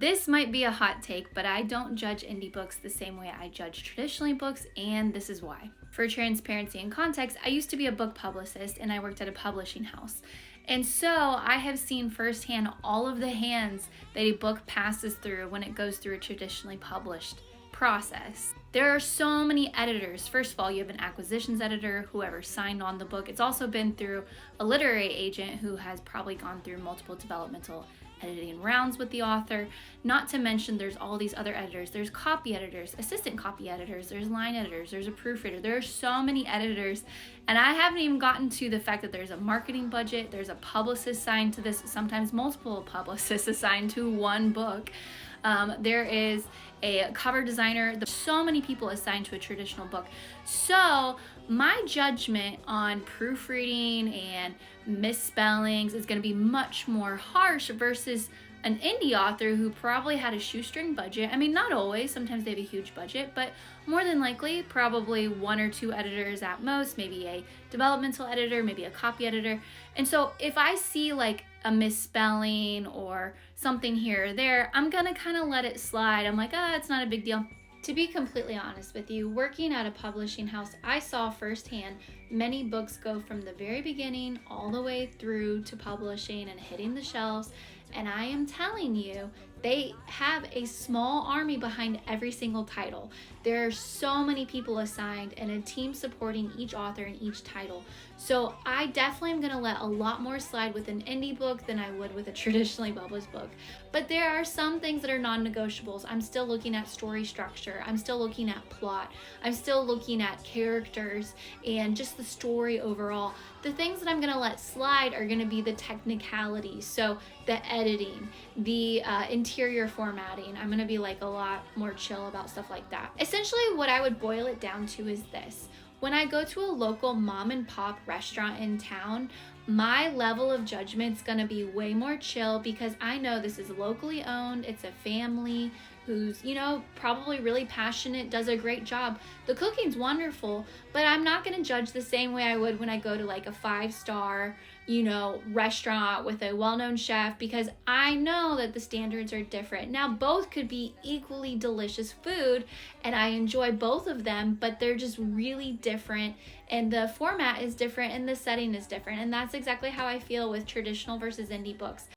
This might be a hot take, but I don't judge indie books the same way I judge traditionally books, and this is why. For transparency and context, I used to be a book publicist and I worked at a publishing house. And so I have seen firsthand all of the hands that a book passes through when it goes through a traditionally published process. There are so many editors. First of all, you have an acquisitions editor, whoever signed on the book. It's also been through a literary agent who has probably gone through multiple developmental editing rounds with the author. Not to mention there's all these other editors. There's copy editors, assistant copy editors, there's line editors, there's a proofreader. There are so many editors, and I haven't even gotten to the fact that there's a marketing budget, there's a publicist assigned to this, sometimes multiple publicists assigned to one book. There is a cover designer. There's so many people assigned to a traditional book. So my judgment on proofreading and misspellings is going to be much more harsh versus an indie author who probably had a shoestring budget. I mean, not always, sometimes they have a huge budget, but more than likely, probably one or two editors at most, maybe a developmental editor, maybe a copy editor. And so if I see like a misspelling or something here or there, I'm gonna kind of let it slide. I'm like, it's not a big deal. To be completely honest with you, working at a publishing house, I saw firsthand many books go from the very beginning all the way through to publishing and hitting the shelves. And I am telling you, they have a small army behind every single title. There are so many people assigned and a team supporting each author and each title. So I definitely am gonna let a lot more slide with an indie book than I would with a traditionally published book. But there are some things that are non-negotiables. I'm still looking at story structure. I'm still looking at plot. I'm still looking at characters and just the story overall. The things that I'm gonna let slide are gonna be the technicalities. So the editing, the interior formatting. I'm gonna be like a lot more chill about stuff like that. Essentially, what I would boil it down to is this. When I go to a local mom and pop restaurant in town, my level of judgment's gonna be way more chill because I know this is locally owned, it's a family who's, probably really passionate, does a great job. The cooking's wonderful, but I'm not gonna judge the same way I would when I go to like a 5-star, restaurant with a well-known chef because I know that the standards are different. Now, both could be equally delicious food and I enjoy both of them, but they're just really different and the format is different and the setting is different. And that's exactly how I feel with traditional versus indie books.